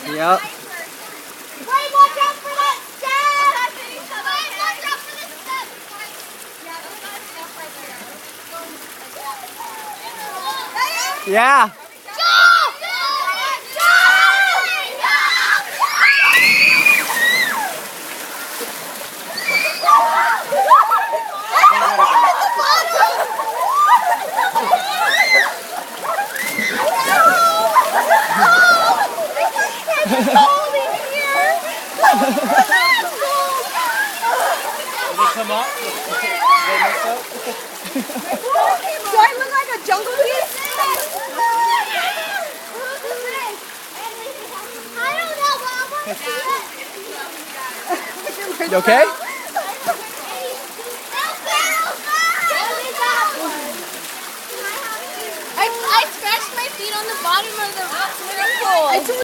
Yep. Wait, watch out for that step! Wait, watch out for the step! Yeah. Did they come up? Did they mix up? Do I look like a jungle beast? I don't know, but I want to see it. You okay? I scratched my feet on the bottom of the swimming pool.